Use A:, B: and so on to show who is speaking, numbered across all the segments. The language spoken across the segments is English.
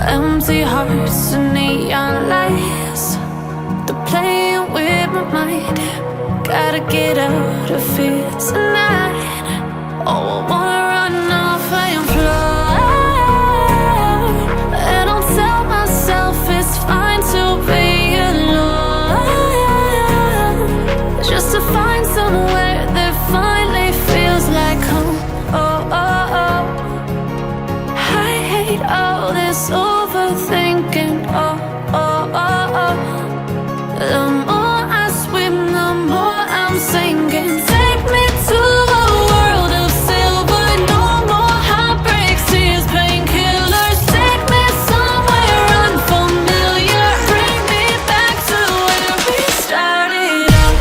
A: Empty hearts and neon lights, they're playing with my mind. Gotta get out of here tonight. Oh, I wanna run off and fly, and I'll tell myself it's fine to be alone, just to find somewhere that finally feels like home. Oh, oh, oh. I hate all this overthinking. Oh, oh, oh, oh. The more I swim, the more I'm sinking. Take me to a world of silver. No more heartbreaks, tears, painkillers. Take me somewhere unfamiliar. Bring me back to where we started out.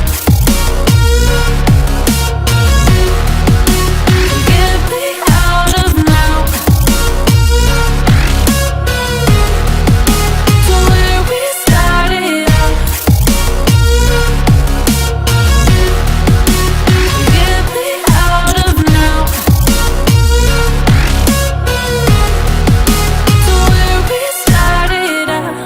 A: Get me out of now, to where we started out. Get me out of now, to where we started out.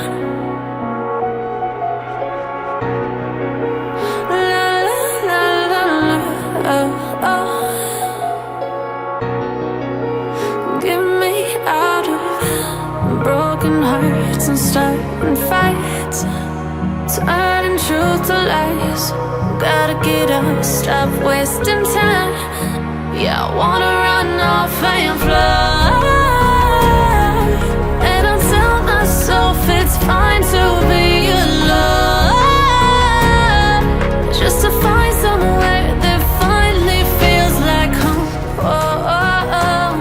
A: La la la la, oh, oh. Get me out of broken hearts and starting fights, turning truth to lies. Gotta get up, stop wasting time. Yeah, I wanna run off and fly, and I'll tell myself it's fine to be alone, just to find somewhere that finally feels like home. Oh, oh, oh.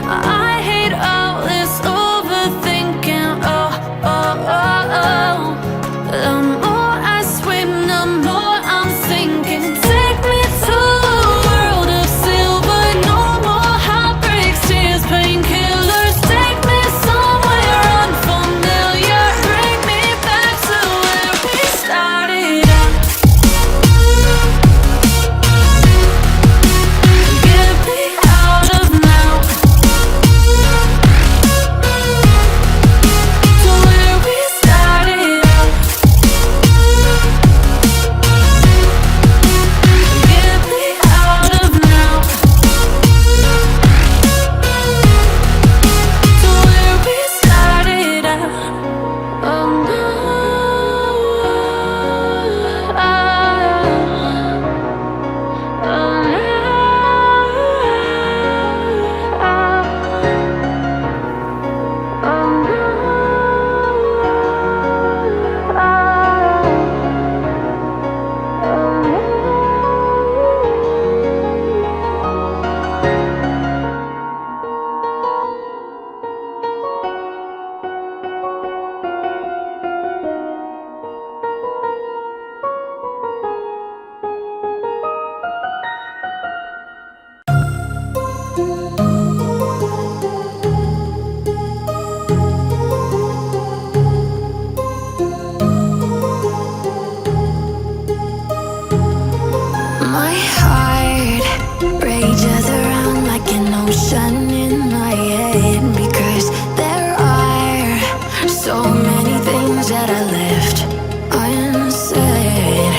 A: I hate all this overthinking. Oh, oh, oh, oh. The more I swim, the more I'm sinking. Take me to a world of silver. No more heartbreaks, tears, painkillers. Take me somewhere unfamiliar. Bring me back to where we started out. Get me out of now, to where we started out. Get me out of now, to where we started out. Oh no, my heart rages around like an ocean in my head, because there are so many things that I left unsaid.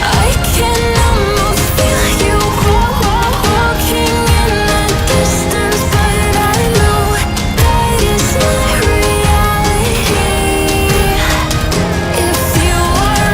A: I can almost feel you walking in the distance, but I know that it's not reality. If you are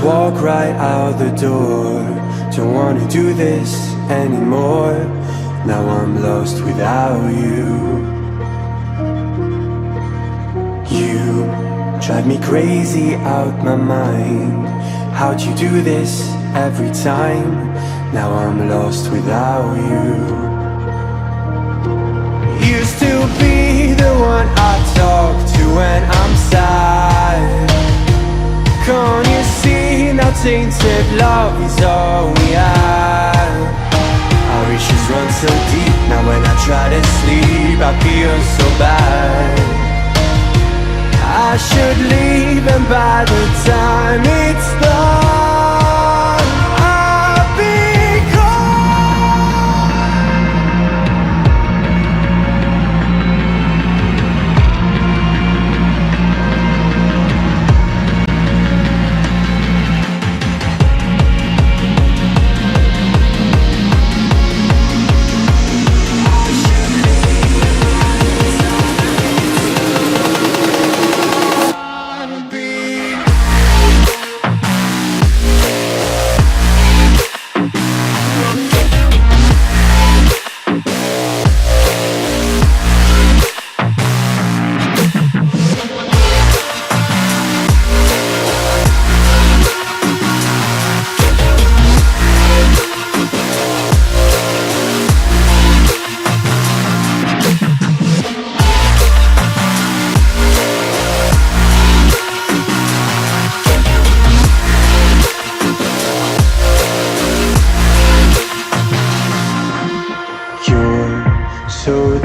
B: just walk right out the door. Don't wanna do this anymore. Now I'm lost without you. You drive me crazy out my mind. How'd you do this every time? Now I'm lost without you. Used to be the one I talk to when I'm sad. Can't you see now tainted love is all we have? Our issues run so deep, now when I try to sleep I feel so bad. I should leave, and by the time it's done I'll be gone.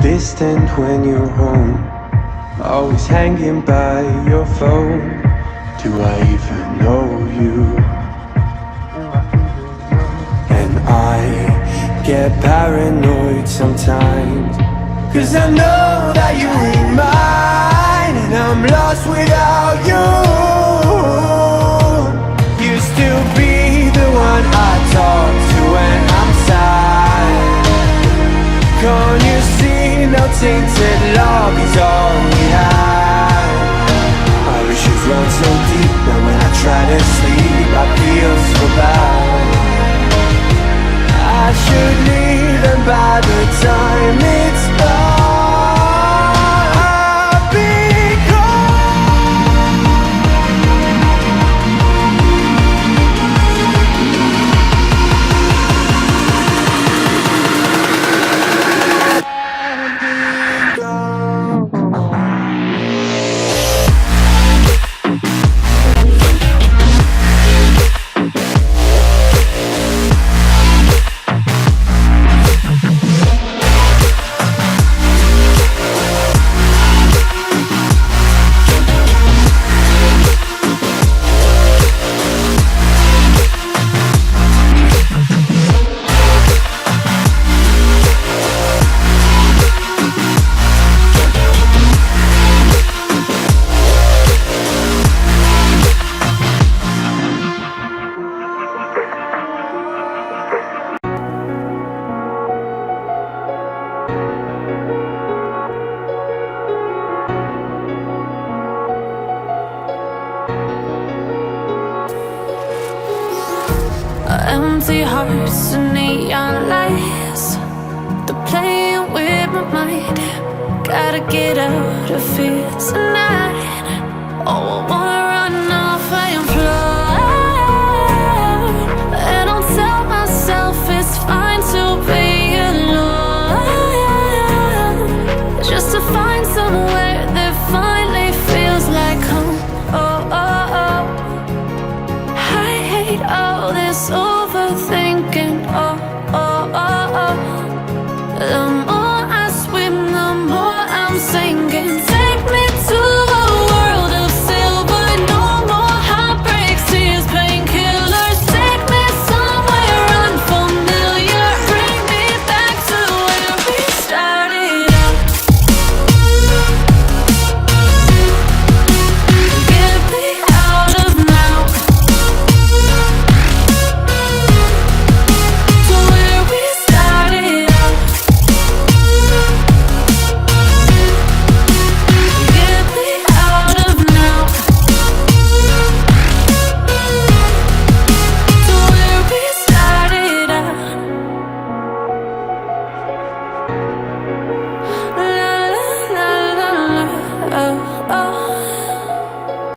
B: Distant when you're home, always hanging by your phone. Do I even know you? And I get paranoid sometimes, 'cause I know that you're in mine, and I'm lost without you. Used to be the one I talk to when I'm sad. Can't you see? No tainted love is all we have. Our issues run so deep, now when I try to sleep I feel so bad. I should leave, and by the time it's done I'll be
A: empty hearts and neon lights, they're playing with my mind. Gotta get out of here tonight. Oh, I want